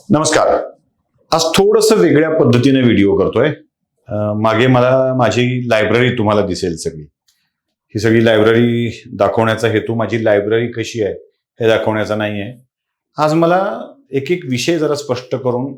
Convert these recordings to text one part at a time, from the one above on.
नमस्कार. आज थोडंसं वेगळ्या पद्धतीने व्हिडिओ करतोय. मागे मला माझी लायब्ररी तुम्हाला दिसेल सगळी. ही सगळी लायब्ररी दाखवण्याचा हेतू माझी लायब्ररी कशी आहे हे दाखवण्याचा नाही आहे. आज मला एक एक विषय जरा स्पष्ट करून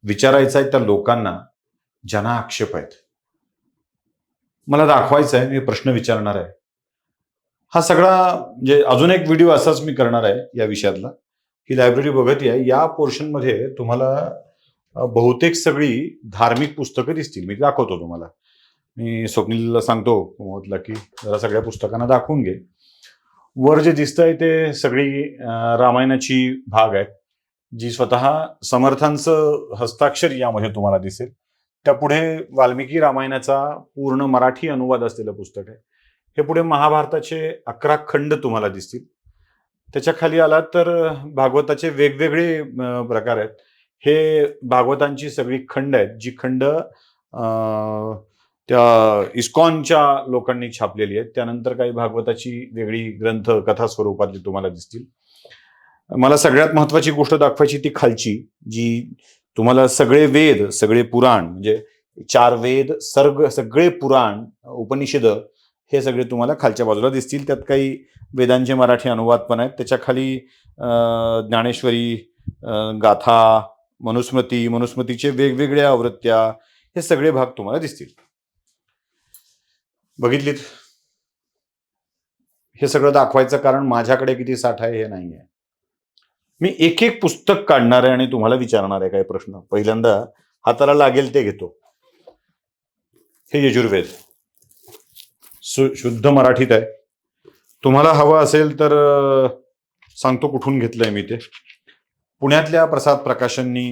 विचारायचा आहे त्या लोकांना ज्यांना आक्षेप आहेत. मला दाखवायचं आहे, मी प्रश्न विचारणार आहे. हा सगळा म्हणजे अजून एक व्हिडिओ असाच मी करणार आहे या विषयातला. ही लायब्ररी बघत आहे. या पोर्शनमध्ये तुम्हाला बहुतेक सगळी धार्मिक पुस्तकं दिसतील. मी दाखवतो तुम्हाला. मी स्वप्नीलला सांगतो कुमुदला की जरा सगळ्या पुस्तकांना दाखवून घे. वर जे दिसतंय ते सगळी रामायणाची भाग आहेत, जी स्वतः समर्थांचं हस्ताक्षर यामध्ये तुम्हाला दिसेल. त्यापुढे वाल्मिकी रामायणाचा पूर्ण मराठी अनुवाद असलेलं पुस्तक आहे. हे पुढे महाभारताचे 11 खंड तुम्हाला दिसतील. त्याच्या खाली आलात तर भागवताचे वेगवेगळे प्रकार आहेत. हे भागवतांची सगळी खंड आहेत, जी खंड त्या इस्कॉनच्या लोकांनी छापलेली आहेत. त्यानंतर काही भागवताची वेगळी ग्रंथ कथा स्वरूपातली तुम्हाला दिसतील. मला सगळ्यात महत्वाची गोष्ट दाखवायची ती खालची, जी तुम्हाला सगळे वेद, सगळे पुराण म्हणजे 4 वेद, सगळे पुराण, उपनिषद हे सगळे तुम्हाला खालच्या बाजूला दिसतील. त्यात काही वेदांचे मराठी अनुवाद पण आहेत. त्याच्या खाली ज्ञानेश्वरी, गाथा, मनुस्मृतीचे वेगवेगळ्या आवृत्त्या, हे सगळे भाग तुम्हाला दिसतील. बघितलीत? हे सगळं दाखवायचं कारण माझ्याकडे किती साठा आहे हे नाही आहे. मी एक एक पुस्तक काढणार आहे आणि तुम्हाला विचारणार आहे काही प्रश्न. पहिल्यांदा हाताला लागेल ते घेतो. हे यजुर्वेद शुद्ध मराठीत आहे. तुम्हाला हवं असेल तर सांगतो कुठून घेतलंय मी ते. पुण्यातल्या प्रसाद प्रकाशननी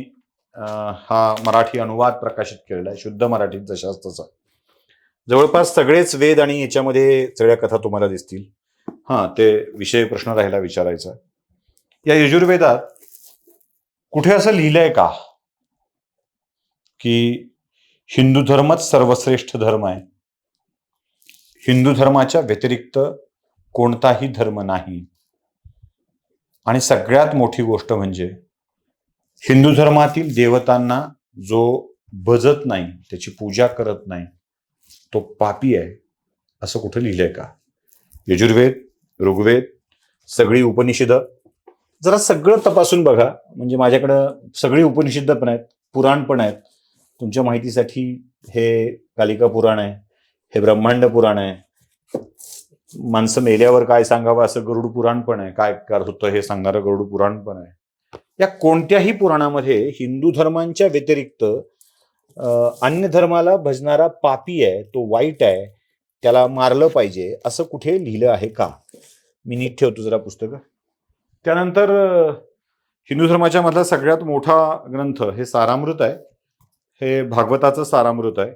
हा मराठी अनुवाद प्रकाशित केलेला आहे, शुद्ध मराठीत जशाच तसा. जवळपास सगळेच वेद आणि याच्यामध्ये सगळ्या कथा तुम्हाला दिसतील. ते विषय प्रश्न राहिला विचारायचा. या यजुर्वेदात कुठे असं लिहिलंय का की हिंदू धर्मच सर्वश्रेष्ठ धर्म आहे, हिंदू धर्माच्या व्यतिरिक्त कोणताही धर्म नाही? आणि सगळ्यात मोठी गोष्ट म्हणजे हिंदू धर्मातील देवतांना जो भजत नाही, त्याची पूजा करत नाही, तो पापी आहे, असं कुठे लिहिलंय का? यजुर्वेद, ऋग्वेद, सगळी उपनिषद जरा सगळं तपासून बघा. म्हणजे माझ्याकडं सगळी उपनिषद पण आहेत, पुराण पण आहेत. तुमच्या माहितीसाठी हे कालिका पुराण आहे, हे ब्रह्मांड पुराण आहे. माणसं मेल्यावर काय सांगावं असं गरुड पुराण पण आहे, काय करत होतं हे सांगणारं गरुड पुराण पण आहे. या कोणत्याही पुराणामध्ये हिंदू धर्मांच्या व्यतिरिक्त अन्य धर्माला भजणारा पापी आहे, तो वाईट आहे, त्याला मारलं पाहिजे, असं कुठे लिहिलं आहे का? मी नीट ठेवतो जरा पुस्तकं. त्यानंतर हिंदू धर्माच्या मधला सगळ्यात मोठा ग्रंथ हे सारामृत आहे. हे भागवताचं सारामृत आहे.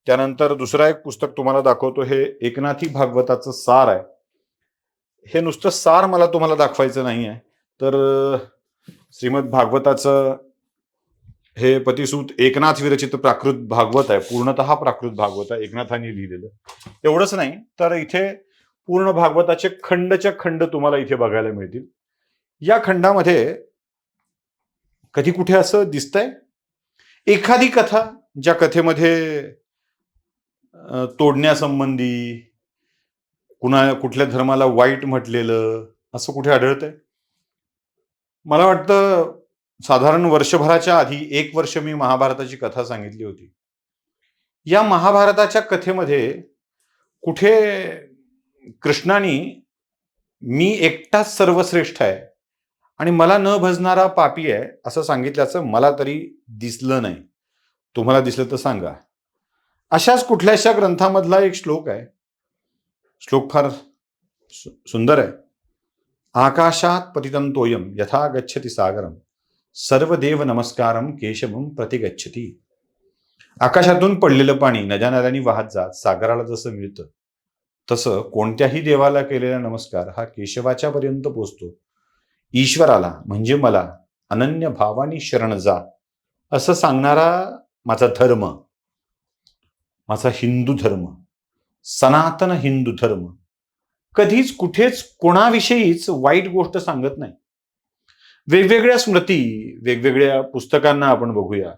त्यानंतर दुसरा एक पुस्तक तुम्हाला दाखवतो, हे एकनाथी भागवताचं सार आहे. हे नुसतं सार मला तुम्हाला दाखवायचं नाही आहे, तर श्रीमद भागवताचं हे पतिसूत एकनाथ विरचित प्राकृत भागवत आहे. पूर्णतः प्राकृत भागवत आहे, एकनाथांनी लिहिलेलं. एवढंच नाही तर इथे पूर्ण भागवताचे खंडच्या खंड तुम्हाला इथे बघायला मिळतील. या खंडामध्ये कधी कुठे असं दिसतंय एखादी कथा, ज्या कथेमध्ये तोडण्यासंबंधी, कुठल्या धर्माला वाईट म्हटलेलं असं कुठे आढळतंय? मला वाटतं साधारण वर्षभराच्या आधी 1 वर्ष मी महाभारताची कथा सांगितली होती. या महाभारताच्या कथेमध्ये कुठे कृष्णाने मी एकटाच सर्वश्रेष्ठ आहे आणि मला न भजणारा पापी आहे असं सांगितल्याचं मला तरी दिसलं नाही. तुम्हाला दिसलं तर सांगा. अशाच कुठल्याशा ग्रंथामधला एक श्लोक आहे. श्लोक फार सुंदर आहे. आकाशात पतितं तोयम यथा गच्छति सागरम सर्वदेव नमस्कारम केशवम प्रतिगच्छति. आकाशातून पडलेलं पाणी नद्यानाद्यांनी वाहत जात सागराला जसं मिळतं, तसं कोणत्याही देवाला केलेला नमस्कार हा केशवाच्या पर्यंत पोचतो. ईश्वराला म्हणजे मला अनन्य भावानी शरण जा असं सांगणारा माझा धर्म, माझा हिंदू धर्म, सनातन हिंदू धर्म कधीच कुठेच कोणाविषयीच वाईट गोष्ट सांगत नाही. वेगवेगळ्या स्मृती, वेगवेगळ्या पुस्तकांना आपण बघूया.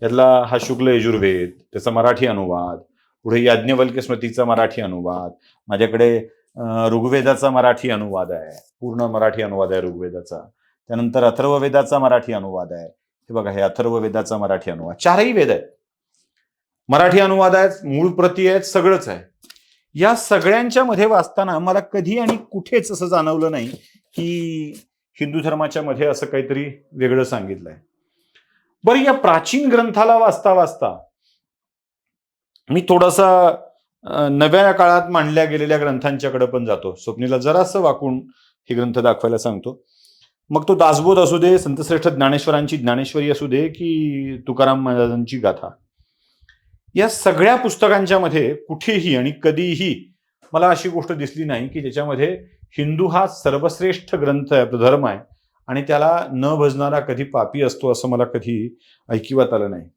यातला हा शुक्ल यजुर्वेद, त्याचा मराठी अनुवाद, पुढे याज्ञवल्क्य स्मृतीचा मराठी अनुवाद, माझ्याकडे ऋग्वेदाचा मराठी अनुवाद आहे, पूर्ण मराठी अनुवाद आहे ऋग्वेदाचा. त्यानंतर अथर्ववेदाचा मराठी अनुवाद आहे. हे बघा, हे अथर्ववेदाचा मराठी अनुवाद. 4ही वेद आहेत, मराठी अनुवाद आहेत, मूळ प्रती आहेत, सगळंच आहे. या सगळ्यांच्या मध्ये वाचताना मला कधी आणि कुठेच असं जाणवलं नाही की हिंदू धर्माच्या मध्ये असं काहीतरी वेगळं सांगितलंय. बरं, या प्राचीन ग्रंथाला वाचता वाचता मी थोडासा नव्या काळात मांडल्या गेलेल्या ग्रंथांच्याकडे पण जातो. स्वप्नीला जरासं वाकून हे ग्रंथ दाखवायला सांगतो. मग तो दासबोध असू दे, संतश्रेष्ठ ज्ञानेश्वरांची ज्ञानेश्वरी असू दे, की तुकाराम महाराजांची गाथा, या सगळ्या पुस्तकांच्या मध्ये कुठेही आणि कधीही मला अशी गोष्ट दिसली नाही की ज्याच्यामध्ये हिंदू हा सर्वश्रेष्ठ ग्रंथ आहे, धर्म आहे, आणि त्याला न भजणारा कधी पापी असतो असं मला कधी ऐकिवात आलं नाही.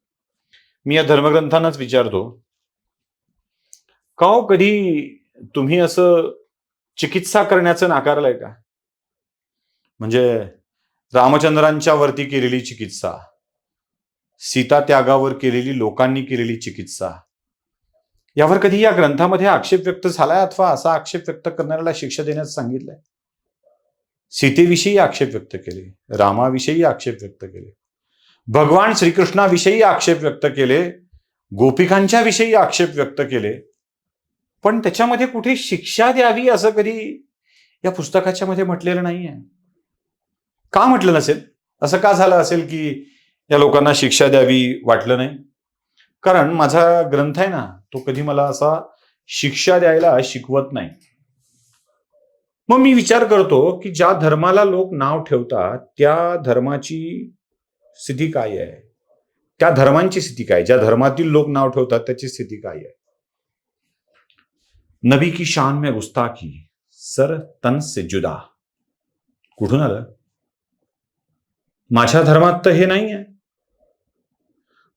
मी या धर्मग्रंथांनाच विचारतो, का हो कधी तुम्ही असं चिकित्सा करण्याचं नाकारलंय का? म्हणजे रामचंद्रांच्या वरती केलेली चिकित्सा, सीता त्यागावर केलेली, लोकांनी केलेली चिकित्सा, यावर कधी या ग्रंथामध्ये आक्षेप व्यक्त झालाय अथवा असा आक्षेप व्यक्त करणाऱ्याला शिक्षा देण्यास सांगितलंय? सीतेविषयी आक्षेप व्यक्त केले, रामाविषयी आक्षेप व्यक्त केले, भगवान श्रीकृष्णाविषयी आक्षेप व्यक्त केले, गोपिकांच्या विषयी आक्षेप व्यक्त केले, पण त्याच्यामध्ये कुठे शिक्षा द्यावी असं कधी या पुस्तकाच्या मध्ये म्हटलेलं नाहीये. का म्हटलं नसेल? असं का झालं असेल की या लोकांना शिक्षा द्यावी वाटलं नाही? कारण माझा ग्रंथ आहे ना, तो कधी मला असा शिक्षा द्यायला शिकवत नाही. मग मी विचार करतो की ज्या धर्माला लोक नाव ठेवतात त्या धर्माची स्थिती काय आहे, त्या धर्मांची स्थिती काय, ज्या धर्मातील लोक नाव ठेवतात त्याची स्थिती काय आहे. नबी की शान में गुस्ताखी, सर तन से जुदा, कुठून आलं? माझ्या धर्मात तर हे नाही आहे.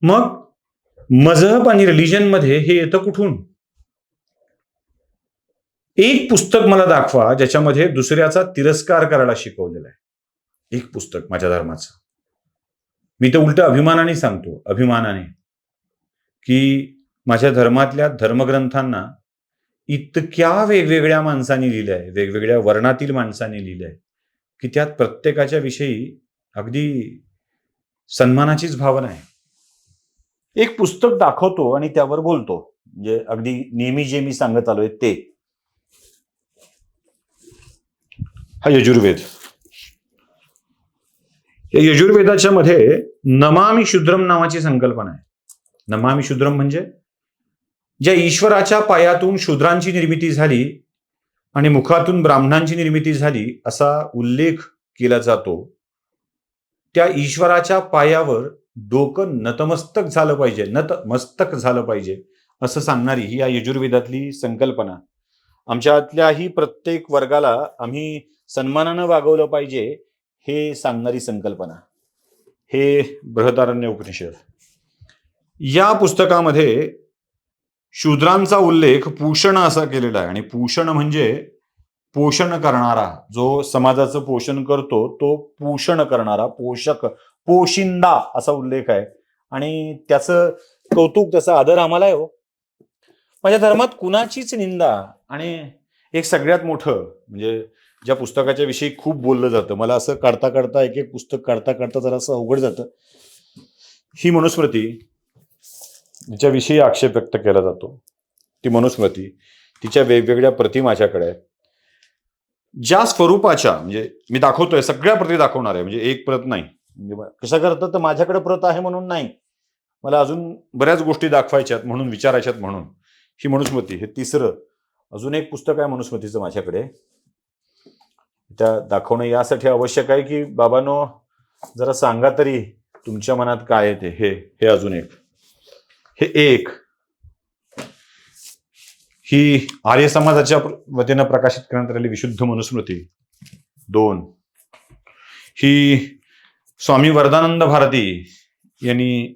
मग मजहब आणि रिलिजन मध्ये हे येतं कुठून? एक पुस्तक मला दाखवा ज्याच्यामध्ये दुसऱ्याचा तिरस्कार करायला शिकवलेला आहे. एक पुस्तक माझ्या धर्माचं. मी तर उलट अभिमानाने सांगतो, अभिमानाने, की माझ्या धर्मातल्या धर्मग्रंथांना इतक्या वेगवेगळ्या माणसांनी लिहिलंय, वेगवेगळ्या वर्णातील माणसांनी लिहिलंय, की त्यात प्रत्येकाच्या विषयी अगदी सन्मानाचीच भावना आहे. एक पुस्तक दाखवतो आणि त्यावर बोलतो, म्हणजे अगदी नेहमी जे मी सांगत आलोय ते. हा यजुर्वेद. या यजुर्वेदाच्या मध्ये नमामि शूद्रम नावाची संकल्पना आहे. नमामि शूद्रम म्हणजे ज्या ईश्वराच्या पायातून शूद्रांची निर्मिती झाली आणि मुखातून ब्राह्मणांची निर्मिती झाली असा उल्लेख केला जातो, त्या ईश्वराच्या पायावर डोकं नतमस्तक झालं पाहिजे, नतमस्तक झालं पाहिजे असं सांगणारी ही या यजुर्वेदातली संकल्पना. आमच्यातल्याही प्रत्येक वर्गाला आम्ही सन्मानानं वागवलं पाहिजे हे सांगणारी संकल्पना. हे बृहदारण्य उपनिषद. या पुस्तकामध्ये शूद्रांचा उल्लेख पूषण असा केलेला आहे. आणि पूषण म्हणजे पोषण करणारा, जो समाजाचं पोषण करतो तो पूषण करणारा, पोषक, पोशिंदा असा उल्लेख आहे. आणि त्याचं कौतुक, त्याचा आदर आम्हाला आहे. हो, माझ्या धर्मात कुणाचीच निंदा. आणि एक सगळ्यात मोठं म्हणजे ज्या पुस्तकाच्या विषयी खूप बोललं जातं, मला असं काढता काढता एक एक पुस्तक काढता काढता जरासं अवघड जातं, ही मनुस्मृती, जिच्याविषयी आक्षेप व्यक्त केला जातो, ती मनुस्मृती, तिच्या वेगवेगळ्या प्रती माझ्याकडे आहेत. ज्या स्वरूपाच्या, म्हणजे मी दाखवतोय, सगळ्या प्रती दाखवणार आहे, म्हणजे एक प्रत नाही. म्हणजे कसं करतं तर माझ्याकडे प्रत आहे म्हणून नाही, मला अजून बऱ्याच गोष्टी दाखवायच्यात म्हणून, विचारायच्यात म्हणून ही मनुस्मृती. हे तिसरं अजून एक पुस्तक आहे मनुस्मृतीचं माझ्याकडे. त्या दाखवणं यासाठी आवश्यक आहे की बाबांनो जरा सांगा तरी तुमच्या मनात काय आहे ते. हे अजून एक, हे एक, ही आर्य समाजाच्या वतीनं प्रकाशित करण्यात आलेली विशुद्ध मनुस्मृती. 2, ही स्वामी वरदानंद भारती यांनी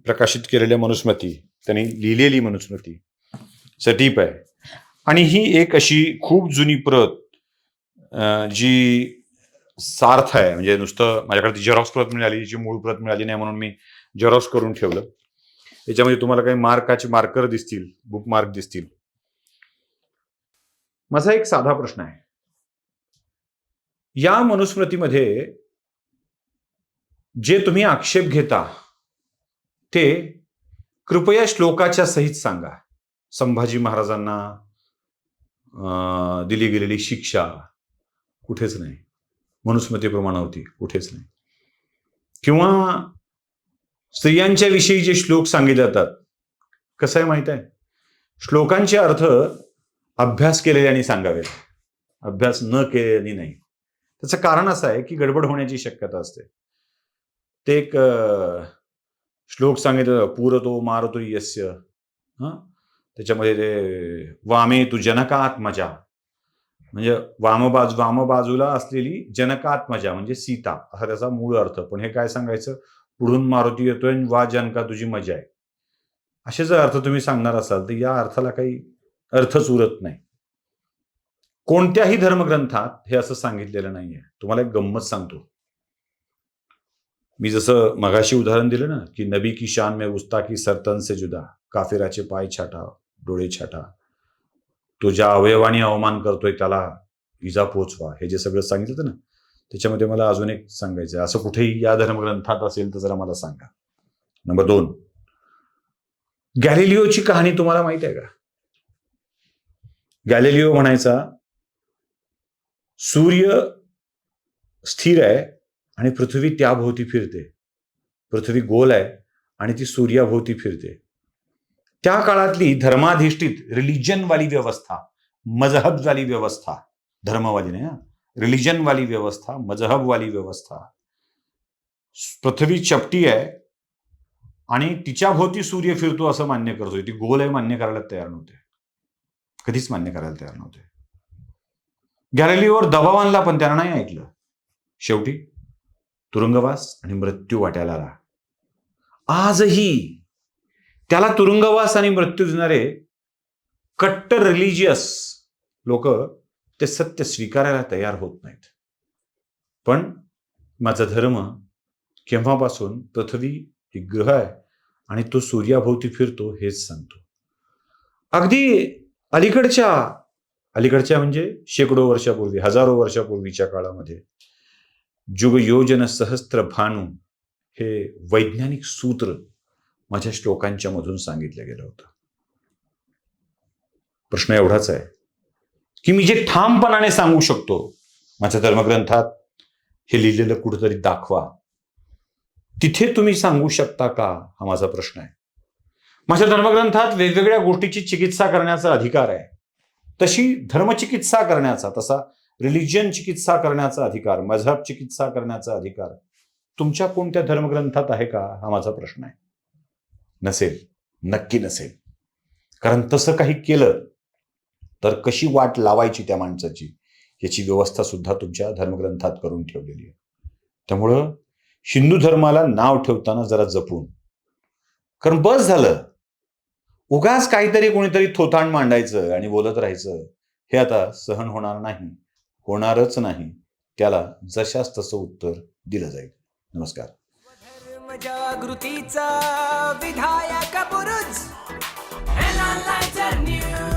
प्रकाशित केलेल्या मनुस्मृती, त्यांनी लिहिलेली मनुस्मृती सटीप आहे. आणि ही एक अशी खूप जुनी प्रत जी सार्थ आहे, म्हणजे नुसतं माझ्याकडे ती झेरॉक्स प्रत मिळाली, जी मूळ प्रत मिळाली नाही म्हणून मी झेरॉक्स करून ठेवलं. याच्यामध्ये तुम्हाला काही मार्कर दिसतील, बुक मार्क दिसतील. माझा एक साधा प्रश्न आहे. या मनुस्मृतीमध्ये जे तुम्ही आक्षेप घेता ते कृपया श्लोकाच्या सहित सांगा. संभाजी महाराजांना दिली गेलेली शिक्षा कुठेच नाही, मनुस्मृतीप्रमाणे होती, कुठेच नाही. किंवा स्त्रियांच्या विषयी जे श्लोक सांगितले जातात, कसं आहे माहित आहे, श्लोकांचे अर्थ अभ्यास केलेल्याने सांगावेत, अभ्यास न केलेल्याने नाही. त्याचं कारण असं आहे की गडबड होण्याची शक्यता असते. ते एक श्लोक सांगितलं, पूरतो मारतो यस्य, त्याच्यामध्ये ते वामे तू जनकात्मजा, म्हणजे वाम बाजूला असलेली जनकात्मजा म्हणजे सीता, असा त्याचा मूळ अर्थ. पण हे काय सांगायचं, पुढून मारुती येतोय आणि वा जनका तुझी मजा आहे, असे जर अर्थ तुम्ही सांगणार असाल तर या अर्थाला काही अर्थच उरत नाही. कोणत्याही धर्मग्रंथात हे असं सांगितलेलं नाहीये. तुम्हाला एक गंमत सांगतो. मी जसं मगाशी उदाहरण दिलं ना की नबी की शान में गुस्ताखी सरतन से जुदा, काफिराचे पाय छाटा, डोळे छाटा, तो ज्या अवयवाने अवमान करतोय त्याला इजा पोचवा, हे जे सगळं सांगितलं ना, त्याच्यामध्ये मला अजून एक सांगायचं आहे. असं कुठेही या धर्मग्रंथात असेल तर जरा मला सांगा. नंबर 2, गॅलिलिओची कहाणी तुम्हाला माहित आहे का? गॅलिलिओ म्हणायचा, सूर्य स्थिर आहे आणि पृथ्वी त्याभोवती फिरते, पृथ्वी गोल आहे आणि ती सूर्याभोवती फिरते. त्या काळातली धर्माधिष्ठित रिलिजनवाली व्यवस्था, मजहबवाली व्यवस्था, धर्मवाली नाही, रिलिजनवाली व्यवस्था, मजहबवाली व्यवस्था, पृथ्वी चपटी आहे आणि तिच्या भोवती सूर्य फिरतो असं मान्य करतोय. ती गोल आहे मान्य करायला तयार नव्हते, कधीच मान्य करायला तयार नव्हते. गॅलिलिओवर दबाव आणला पण त्यानं नाही ऐकलं. शेवटी तुरुंगवास आणि मृत्यू वाट्याला आला. आजही त्याला तुरुंगवास आणि मृत्यू देणारे कट्टर रिलिजियस लोक ते सत्य स्वीकारायला तयार होत नाहीत. पण माझा धर्म केव्हापासून पृथ्वी ही ग्रह आहे आणि तो सूर्याभोवती फिरतो हेच सांगतो. अगदी अलीकडच्या म्हणजे शेकडो वर्षापूर्वी, हजारो वर्षापूर्वीच्या काळामध्ये जुग योजन सहस्त्र भानू हे वैज्ञानिक सूत्र माझ्या श्लोकांच्या मधून सांगितलं गेलं होतं. प्रश्न एवढाच आहे की मी जे ठामपणाने सांगू शकतो, माझ्या धर्मग्रंथात हे लिहिलेलं कुठेतरी दाखवा. तिथे तुम्ही सांगू शकता का, हा माझा प्रश्न आहे. माझ्या धर्मग्रंथात वेगवेगळ्या गोष्टीची चिकित्सा करण्याचा अधिकार आहे. तशी धर्मचिकित्सा करण्याचा, तसा रिलिजन चिकित्सा करण्याचा अधिकार, मजहब चिकित्सा करण्याचा अधिकार तुमच्या कोणत्या धर्मग्रंथात आहे का, हा माझा प्रश्न आहे. नसेल, नक्की नसेल. कारण तसं काही केलं तर कशी वाट लावायची त्या माणसाची याची व्यवस्था सुद्धा तुमच्या धर्मग्रंथात करून ठेवलेली आहे. त्यामुळं हिंदू धर्माला नाव ठेवताना जरा जपून, कारण बस झालं उगाच काहीतरी कोणीतरी थोतांड मांडायचं आणि बोलत राहायचं, हे आता सहन होणार नाही, होणारच नाही. त्याला जशास तसं उत्तर दिलं जाईल. नमस्कार. जागृतीचा विधायक बुरुज, न्यूज